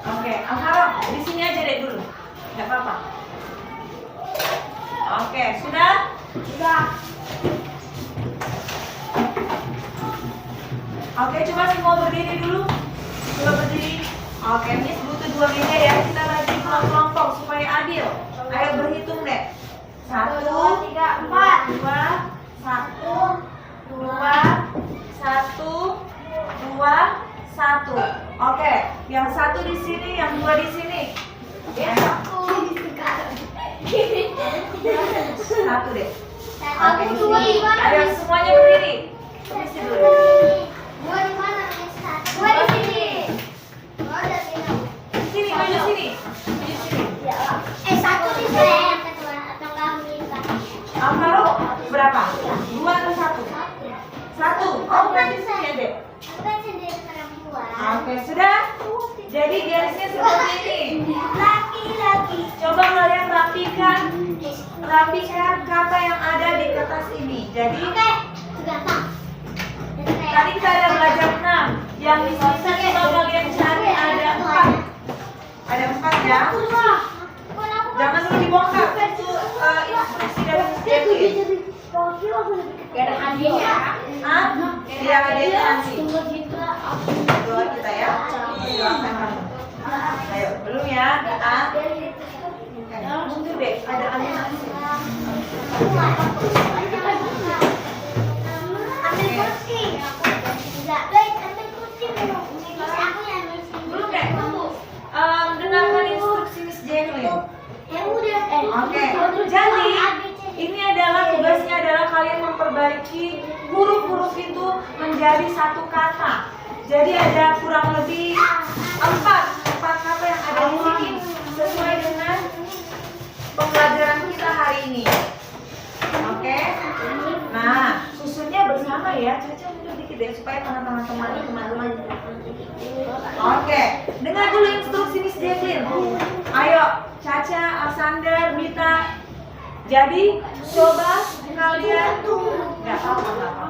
S1: Oke, Alvaro, di sini aja deh dulu. Gak apa-apa. Oke, sudah?
S3: Sudah.
S1: Oke, coba semua berdiri dulu. Coba berdiri. Oke, Miss butuh 2 meja ya. Kita lagi kelompok supaya adil. Ayo berhitung deh. 1, 2, 3, 4, 2, 1, 2, 1, 2, 1. Oke, yang 1 di sini, yang 2 di sini. Ya. 1 deh. Oke, di sini. Ayo semuanya berdiri. Permisi dulu.
S3: Gua di mana? Gua di sini. Gua di sini.
S1: Di sini, maju sini. Maju sini.
S3: Satu di sini. Atau kamu minta?
S1: Alvaro berapa? 2 atau 1? 1. Oh, bukan di sini ya, Dek.
S3: Aku kan sendiri perempuan.
S1: Oke, sudah. Jadi garisnya seperti ini.
S3: Laki-laki.
S1: Coba kalian rapikan kata yang ada di kertas ini. Jadi
S3: Oke, gampang.
S1: tadi kita ada belajar 6. Yang di sini coba kalian cari ada 4. Ada 4 ya. Jangan dulu dibongkar. Itu instruksi dari Miss Jacqueline.
S3: Gak ada hadiahnya.
S1: Ah, iya hadiahnya nanti. Doa kita ya. Doakan kamu. Ayo, belum ya. Mundur deh, ada animasi.
S3: Ambil kursi. Baik, ambil kursi dulu. Aku yang ambil sini.
S1: Belum deh, tunggu. Dengarkan instruksi Miss Jacqueline.
S3: Ya udah.
S1: Oke, jadi ini adalah tugasnya adalah kalian memperbaiki huruf-huruf itu menjadi satu kata. Jadi ada kurang lebih 4 kata yang ada di sini sesuai dengan pembelajaran kita hari ini. Oke. Nah, susunnya bersama ya. Caca mundur dikit deh supaya teman-teman. Oke, dengar dulu instruksi Miss Jacqueline. Ayo, Caca, Alsander, Mita. Jadi, coba kalian nggak apa-apa.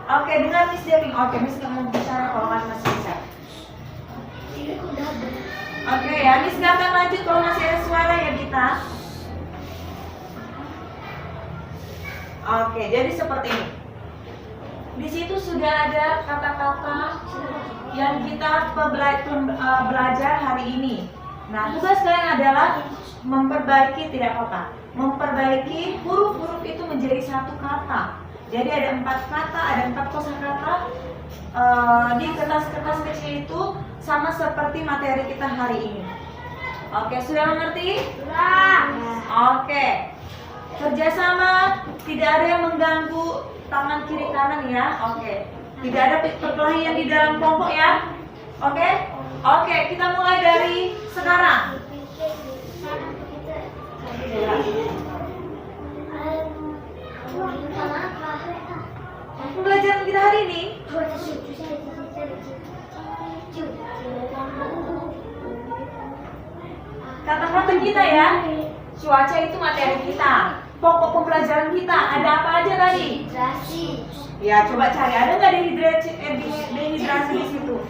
S1: Oke, dengar Miss Jacqueline. Oke, Miss nggak mau bicara kalau kalian masih bisa. Oke ya, Miss nggak akan lanjut kalau masih ada suara ya, Mita. Oke, jadi seperti ini. Di situ sudah ada kata-kata yang kita belajar hari ini. Nah, tugas kalian adalah memperbaiki, tidak apa-apa, memperbaiki huruf-huruf itu menjadi satu kata. Jadi ada 4 kata, ada 4 kosakata di kertas-kertas kecil itu sama seperti materi kita hari ini. Oke, sudah mengerti?
S3: Sudah.
S1: Oke. Kerjasama, tidak ada yang mengganggu tangan kiri kanan ya. Oke. Tidak ada perkelahian di dalam kelompok ya. Oke? Oke, kita mulai dari sekarang. Pembelajaran kita hari ini kata-kata kita ya. Cuaca itu materi kita. Pokok pembelajaran kita ada apa aja tadi? Ya, coba cari ada nggak dehidrasi di situ?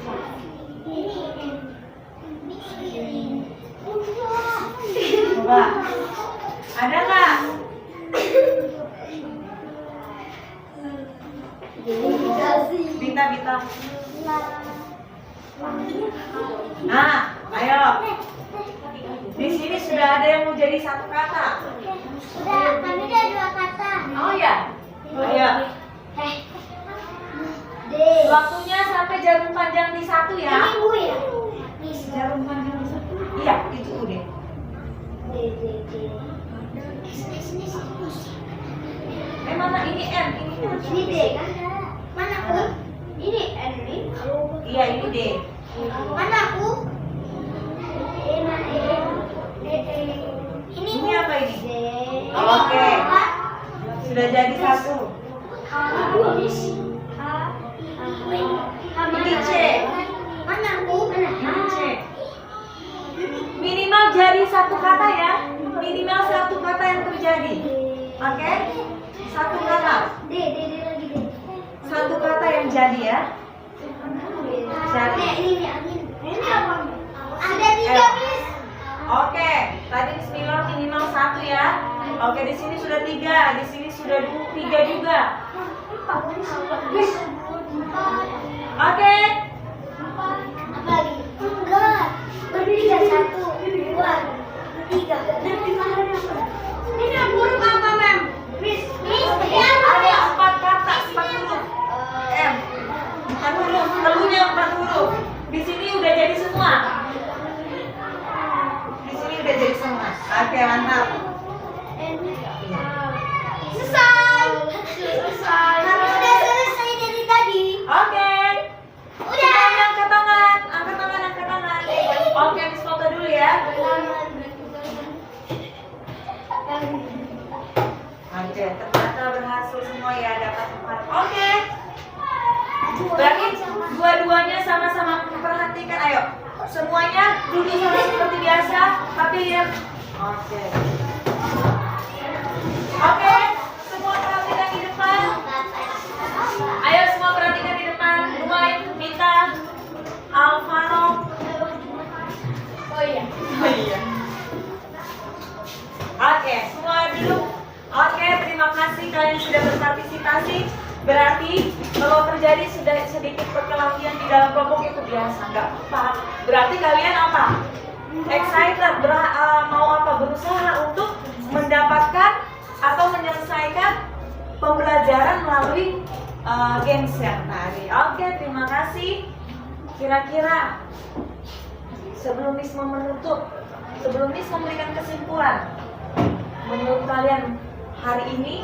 S1: Coba. Ada nggak? Bita. Nah, ayo. Di sini sudah ada yang mau jadi satu kata.
S3: Sudah, kami ada 2 kata.
S1: Oh ya. Ayo.
S3: D.
S1: Waktunya sampai jarum panjang di 1 ya.
S3: Ini U ya?
S1: Jarum panjang di 1. Iya, itu U deh.
S3: D.
S1: Mana ini M, ini M.
S3: Ini D kan? Mana U? Ini N ini.
S1: Iya, ini D.
S3: Mana U? Mana E?
S1: Ini apa ini?
S3: D.
S1: Oke. Sudah jadi 1. Ini C.
S3: Mana U?
S1: Ini C. Minimal jadi satu kata ya. Minimal satu kata yang terjadi. Oke? Satu kata.
S3: D lagi D.
S1: Satu kata yang jadi ya. Jadi.
S3: Ini apa? Ada 3, Miss.
S1: Oke, tadi Miss bilang minimal 1 ya. Oke, di sini sudah 3, di sini sudah sudah 3 juga. Oke.
S3: Apa lagi? Enggak. Bertiga, 1, 2, 3.
S2: Ini huruf apa, Mem?
S3: Miss,
S1: Ada 4 kata, 4 huruf. M. Bukan huruf, telunya 4 huruf. Di sini udah jadi semua. Di sini udah jadi semua. Oke, mantap.
S3: selesai. Kami sudah selesai dari tadi.
S1: Oke.
S3: Udah.
S1: Semuanya angkat tangan, angkat tangan, angkat tangan. Oke, Miss foto dulu ya. Oke, ternyata berhasil semua ya, dapat 4. Oke. Berarti dua-duanya sama-sama perhatikan. Ayo, semuanya duduk sama seperti biasa, tapi lihat. Oke. Oke, semua perhatikan di depan. Ayo semua perhatikan di depan. Duain, Mita, Alvaro.
S2: Oh iya.
S1: Oh iya. Oke, semua duduk. Oke, terima kasih kalian sudah berpartisipasi. Berarti kalau terjadi sudah sedikit perkelahian di dalam kelompok itu biasa, nggak apa-apa. Berarti kalian apa? Excited, mau apa? Berusaha untuk mendapatkan atau menyelesaikan pembelajaran melalui games yang tadi. Oke, terima kasih. Kira-kira sebelum Miss menutup, sebelum Miss memberikan kesimpulan, menurut kalian hari ini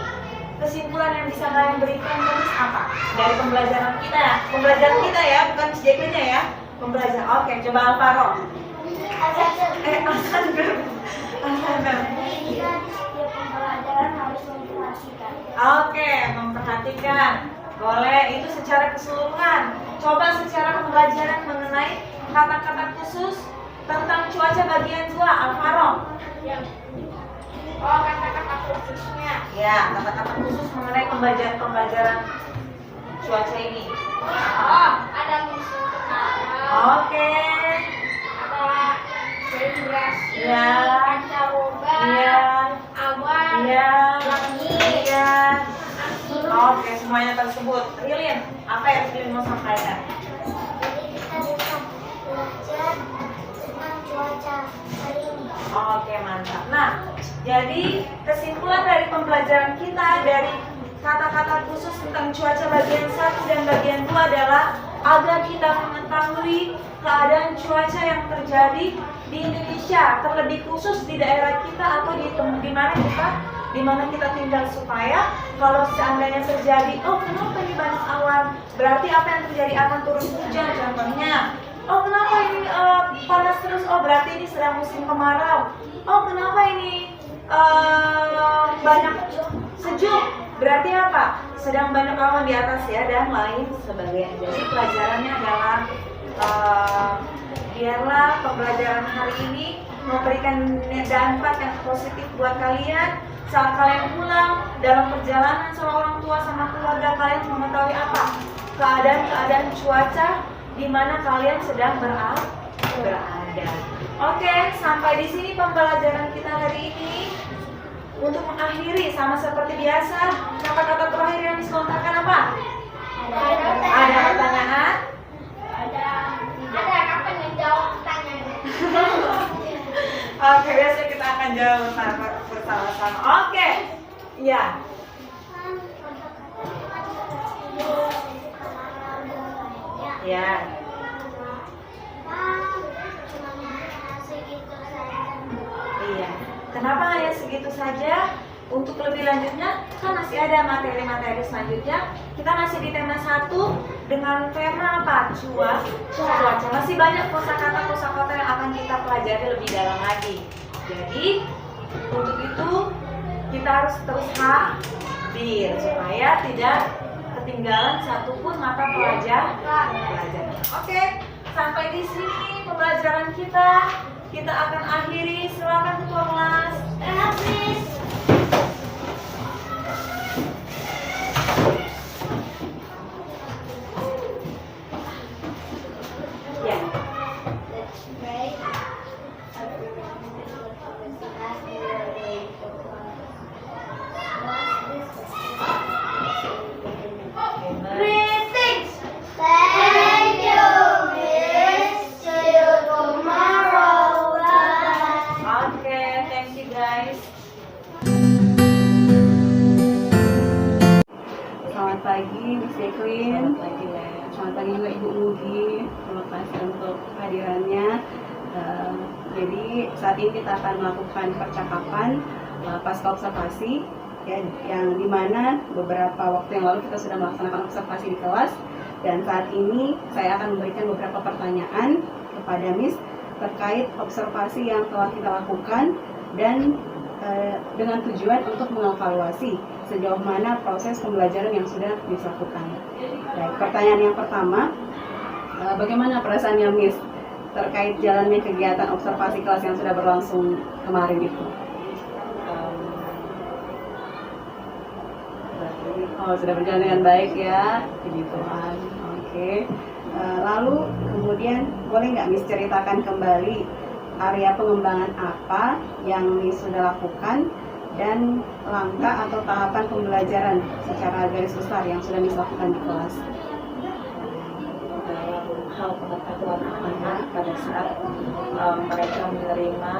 S1: kesimpulan yang bisa kalian berikan ke Miss apa dari pembelajaran kita ya? Pembelajaran kita ya, bukan Miss Jacqueline ya. Pembelajaran. Oke, coba Alvaro. Alexander.
S3: Pembelajaran harus memperhatikan.
S1: Oke, memperhatikan. Boleh, itu secara keseluruhan. Coba secara pembelajaran mengenai kata-kata khusus tentang cuaca bagian 2, Alvaro.
S4: Oh, kata-kata khususnya.
S1: Ya, kata-kata khusus mengenai pembelajaran cuaca ini.
S4: Oh, ada musuh utara.
S1: Oke.
S4: Ada beras.
S1: Ya.
S4: Pancaroba.
S1: Iya.
S4: Awan.
S1: Iya.
S4: Langit.
S1: Iya. Oke, semuanya tersebut. Lilin, apa yang Lilin mau sampaikan?
S3: Jadi kita bisa belajar tentang cuaca hari ini.
S1: Oke, mantap. Nah, jadi kesimpulan dari pembelajaran kita dari kata-kata khusus tentang cuaca bagian 1 dan bagian 2 adalah agar kita mengetahui keadaan cuaca yang terjadi di Indonesia, terlebih khusus di daerah kita atau di mana kita tinggal, supaya kalau seandainya terjadi, oh kenapa ini banyak awan, berarti apa yang terjadi, akan turun hujan contohnya. Oh kenapa ini panas terus, oh berarti ini sedang musim kemarau. Oh kenapa ini banyak sejuk, berarti apa, sedang banyak awan di atas ya, dan lain sebagainya. Jadi pelajarannya adalah biarlah pembelajaran hari ini memberikan dampak yang positif buat kalian saat kalian pulang dalam perjalanan sama orang tua sama keluarga kalian, mengetahui apa keadaan cuaca di mana kalian sedang berada. Oke, sampai di sini pembelajaran kita hari ini. Untuk mengakhiri sama seperti biasa, kata-kata terakhir yang diselontarkan apa? Ada pertanyaan?
S4: Ada kapan menjawab pertanyaannya?
S1: Oke, biasanya kita akan jawab bersama-sama. Oke, ya. Ya. Iya. Kenapa hanya segitu saja? Untuk lebih lanjutnya kan masih ada materi-materi selanjutnya. Kita masih di tema 1 dengan tema apa? Cuaca. Masih banyak kosakata yang akan kita pelajari lebih dalam lagi. Jadi untuk itu kita harus terus hadir supaya tidak ketinggalan satupun mata pelajaran. Oke, sampai di sini pembelajaran kita. Kita akan akhiri. Silakan ketua kelas.
S3: Habis.
S1: Ya.
S2: pagi Miss Jacqueline.
S1: Selamat pagi, Mbak.
S2: Selamat pagi juga Ibu Mugi. Terima kasih untuk kehadirannya. Jadi saat ini kita akan melakukan percakapan pasca observasi, ya, yang dimana beberapa waktu yang lalu kita sudah melaksanakan observasi di kelas, dan saat ini saya akan memberikan beberapa pertanyaan kepada Miss terkait observasi yang telah kita lakukan dan dengan tujuan untuk mengevaluasi sejauh mana proses pembelajaran yang sudah dilakukan. Baik, pertanyaan yang pertama, bagaimana perasaannya Miss terkait jalannya kegiatan observasi kelas yang sudah berlangsung kemarin itu? Oh, sudah berjalan dengan baik ya, puji Tuhan. Oke. Lalu kemudian boleh nggak Miss ceritakan kembali area pengembangan apa yang Miss sudah lakukan dan langkah atau tahapan pembelajaran secara garis besar yang sudah Miss lakukan di kelas?
S1: Dalam hal pengetahuan anak pada saat mereka menerima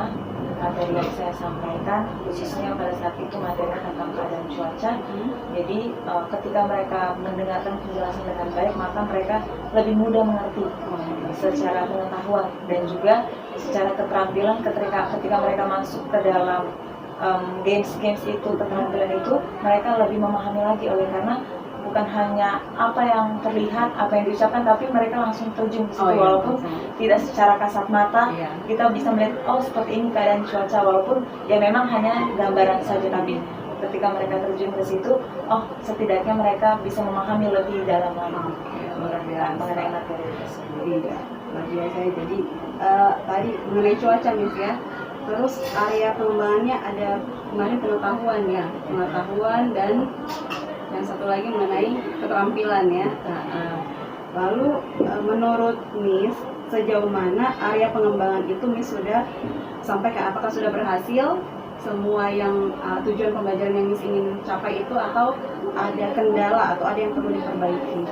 S1: materi yang saya sampaikan, khususnya pada saat itu materi tentang keadaan cuaca. Jadi ketika mereka mendengarkan penjelasan dengan baik, maka mereka lebih mudah mengerti secara pengetahuan dan juga secara keterampilan ketika mereka masuk ke dalam games itu, keterampilan itu mereka lebih memahami lagi, oleh karena bukan hanya apa yang terlihat, apa yang diucapkan, tapi mereka langsung terjun ke situ, walaupun tidak secara kasat mata kita bisa melihat, oh seperti ini keadaan cuaca, walaupun ya memang hanya gambaran saja, tapi ketika mereka terjun ke situ, oh setidaknya mereka bisa memahami lebih dalam lagi mengenai materi tersebut.
S2: Iya, luar biasa. Jadi tadi mengenai cuaca Miss ya. Terus area pengembangannya ada kemarin pengetahuan dan yang satu lagi mengenai keterampilan ya. Lalu menurut Miss sejauh mana area pengembangan itu Miss sudah sampaikan? Apakah sudah berhasil semua yang tujuan pembelajaran yang Miss ingin capai itu, atau ada kendala atau ada yang perlu diperbaiki?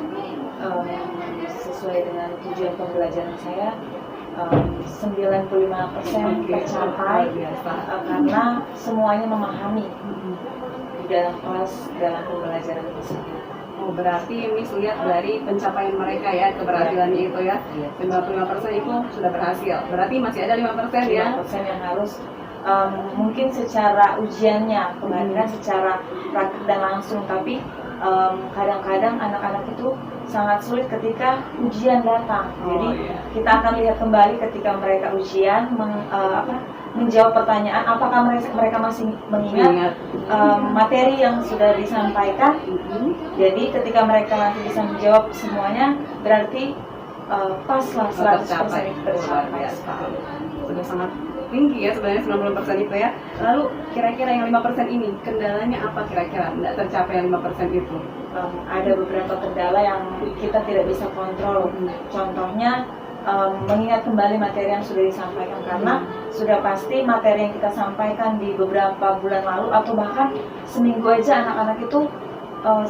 S1: Sesuai dengan tujuan pembelajaran saya, 95% tercapai karena semuanya memahami di dalam kelas, dalam pembelajaran tersebut.
S2: Oh, berarti Miss lihat dari pencapaian mereka ya, keberhasilannya itu ya. 95% itu sudah berhasil. Berarti masih ada 5% ya?
S1: 5% yang harus mungkin secara ujiannya, pengadilan secara praktik dan langsung, tapi kadang-kadang anak-anak itu sangat sulit ketika ujian datang. Jadi kita akan lihat kembali ketika mereka ujian menjawab pertanyaan, apakah mereka masih mengingat materi yang sudah disampaikan. Jadi ketika mereka nanti bisa menjawab semuanya, berarti paslah 100% itu tercapai.
S2: Sudah sangat tinggi ya sebenarnya 90% itu ya. Lalu kira-kira yang 5% ini kendalanya apa kira-kira tidak tercapai yang 5% itu?
S1: Ada beberapa kendala yang kita tidak bisa kontrol. Contohnya mengingat kembali materi yang sudah disampaikan, karena sudah pasti materi yang kita sampaikan di beberapa bulan lalu atau bahkan seminggu aja anak-anak itu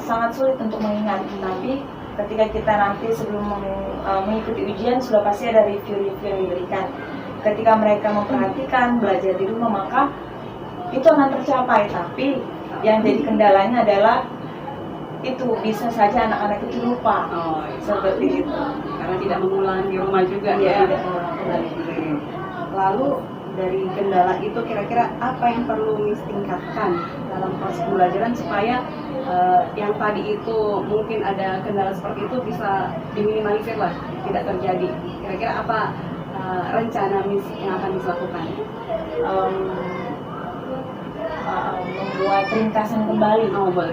S1: sangat sulit untuk mengingat. Tapi ketika kita nanti sebelum mengikuti ujian sudah pasti ada review-review yang diberikan. Ketika mereka memperhatikan, belajar di rumah, maka itu akan tercapai. Tapi yang jadi kendalanya adalah itu bisa saja anak-anak itu lupa. Seperti itu.
S2: Karena tidak mengulang di rumah juga
S1: ya.
S2: Tidak mengulang kembali. Lalu dari kendala itu kira-kira apa yang perlu Miss tingkatkan dalam proses pembelajaran supaya yang tadi itu mungkin ada kendala seperti itu bisa diminimalisir lah, tidak terjadi. Kira-kira apa rencana Miss yang akan Miss lakukan?
S1: Membuat ringkasan kembali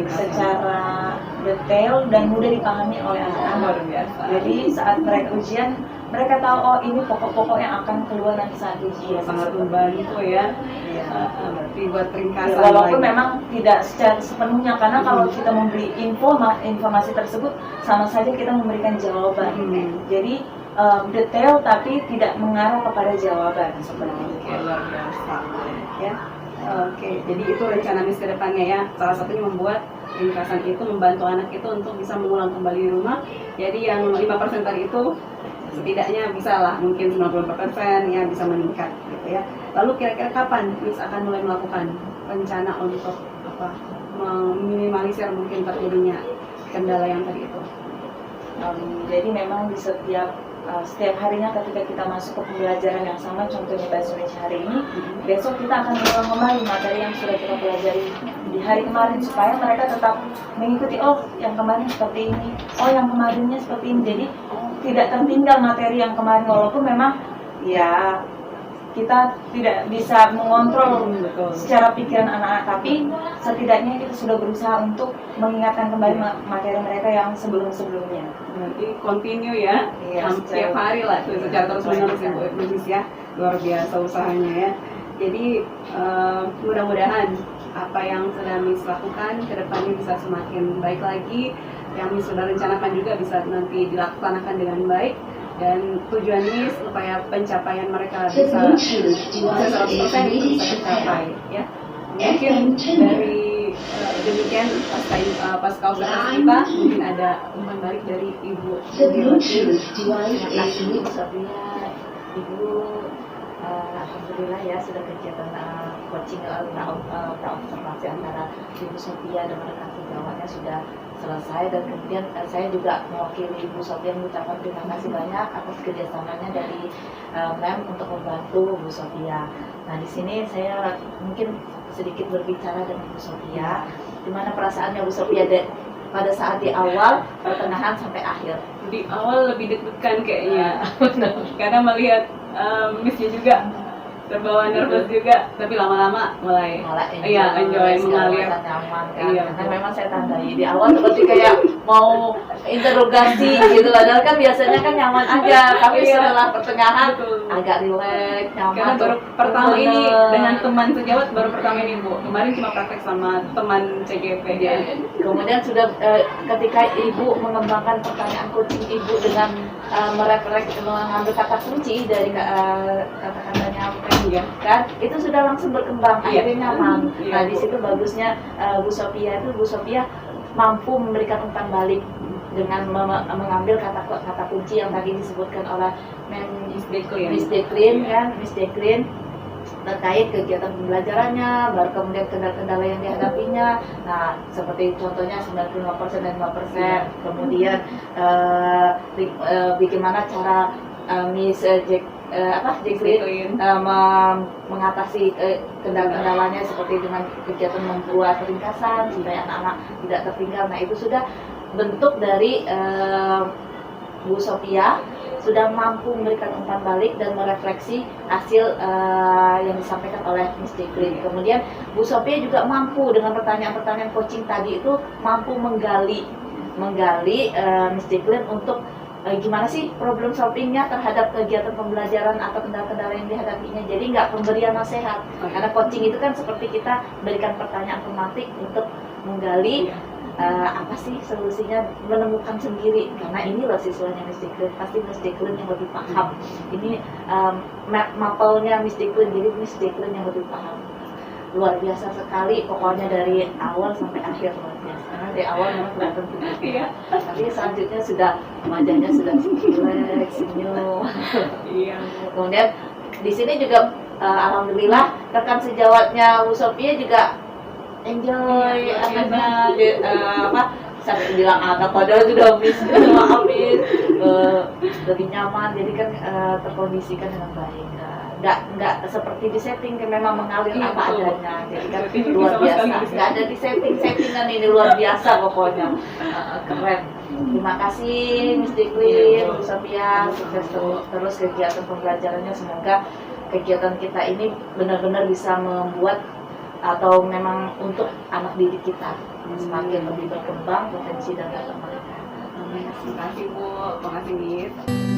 S1: secara detail dan mudah dipahami oleh anak-anak. Jadi saat mereka ujian, mereka tahu, oh ini pokok-pokok yang akan keluar nanti saat ujian.
S2: Sangat membantu ya. Berarti buat ringkasan.
S1: Ya, walaupun memang tidak secara sepenuhnya, karena kalau kita memberi informasi tersebut sama saja kita memberikan jawaban. Jadi detail tapi tidak mengarah kepada jawaban seperti itu.
S2: Luar biasa ya. Oke, jadi itu rencana Miss ke depannya ya. Salah satunya membuat ringkasan itu membantu anak itu untuk bisa mengulang kembali di rumah. Jadi yang 5% tadi itu setidaknya bisa lah, mungkin 90% ya bisa meningkat gitu ya. Lalu kira-kira kapan Miss akan mulai melakukan rencana untuk meminimalisir mungkin terjadinya kendala yang tadi itu?
S1: Jadi memang di setiap harinya ketika kita masuk ke pembelajaran yang sama, contohnya bahasa Indonesia hari ini, besok kita akan mengulang kembali materi yang sudah kita pelajari di hari kemarin supaya mereka tetap mengikuti, oh yang kemarin seperti ini, oh yang kemarinnya seperti ini. Jadi tidak tertinggal materi yang kemarin, walaupun memang ya kita tidak bisa mengontrol secara pikiran anak-anak, tapi setidaknya kita sudah berusaha untuk mengingatkan kembali materi mereka yang sebelum-sebelumnya.
S2: Berarti continue ya,
S1: Iya,
S2: setiap hari lah tuh secara terus menerus Ibu Lucis ya, luar biasa usahanya ya. Jadi mudah-mudahan apa yang sudah Miss lakukan ke depannya bisa semakin baik lagi, yang Miss sudah rencanakan juga bisa nanti dilaksanakan dengan baik, dan tujuan Miss supaya pencapaian mereka bisa 100% bisa tercapai ya. Mungkin dari demikian pasca observasi kita, mungkin ada umpan balik dari Ibu.
S1: Terima kasih Bu Sofia, Ibu. Alhamdulillah ya sudah kegiatan coaching observasi antara Ibu Sofia dengan rekan sejawatnya sudah selesai, dan kemudian saya juga mewakili Ibu Sofia mengucapkan terima kasih banyak atas kerjasamanya dari MEM untuk membantu Bu Sofia. Nah di sini saya mungkin sedikit berbicara dengan Bu Sofia, gimana perasaannya Bu Sofia pada saat di awal, pertengahan sampai akhir.
S2: Di awal lebih deg-degan kayaknya, karena melihat Missnya juga terbawa nervous juga, tapi lama-lama mulai enjoy mengalir.
S1: Nyaman kan?
S2: Iya,
S1: Karena memang saya tandai di awal seperti kayak mau interogasi gitu, padahal kan biasanya kan nyaman aja, tapi setelah pertengahan agak rileks, nyaman.
S2: Karena baru pertama ini dengan teman sejawat, baru pertama ini Bu. Kemarin cuma praktek sama teman CGP aja.
S1: Kemudian sudah ketika Ibu mengembangkan pertanyaan coaching Ibu dengan mengambil kata kunci dari kata-katanya kan, itu sudah langsung berkembang, akhirnya nyaman. Nah di situ bagusnya Bu Sofia mampu memberikan umpan balik dengan mengambil kata kunci yang tadi disebutkan oleh Miss Deklin kan, Miss Deklin terkait kegiatan pembelajarannya, baru kemudian kendala-kendala yang dihadapinya. Nah, seperti contohnya 95% dan 5%. Kemudian bagaimana cara Miss Jacqueline mengatasi kendala-kendalanya, seperti dengan kegiatan membuat ringkasan supaya anak-anak tidak tertinggal. Nah, itu sudah bentuk dari Bu Sofia sudah mampu memberikan umpan balik dan merefleksi hasil yang disampaikan oleh Miss Jacqueline. Kemudian Bu Sofia juga mampu dengan pertanyaan-pertanyaan coaching tadi itu mampu menggali Miss Jacqueline untuk gimana sih problem solvingnya terhadap kegiatan pembelajaran atau kendala-kendala yang dihadapinya. Jadi nggak pemberian nasihat, karena coaching itu kan seperti kita berikan pertanyaan tematik untuk menggali apa sih solusinya, menemukan sendiri. Karena ini loh siswanya Miss Jacqueline, pasti Miss Jacqueline yang lebih paham. Ini mapelnya Miss Jacqueline, jadi Miss Jacqueline yang lebih paham. Luar biasa sekali, pokoknya dari awal sampai akhir luar biasa. Karena dari awal memang kelihatan begitu, tapi selanjutnya sudah wajahnya sudah relax, senyum. Kemudian di sini juga alhamdulillah rekan sejawatnya Bu Sofia juga enjoy sampai bilang padahal sudah habis lebih nyaman, jadi kan terkondisikan dengan baik. Nggak seperti di setting, memang mengalir apa adanya, jadi kan luar biasa, nggak ada di settingan, ini luar biasa pokoknya. Keren. Terima kasih Miss Jacqueline, Bu Sofia, sukses terus kegiatan pembelajarannya. Semoga kegiatan kita ini benar-benar bisa membuat atau memang untuk anak didik kita semakin lebih berkembang potensi dan data mereka.
S2: Terima kasih Bu, terima kasih Miss.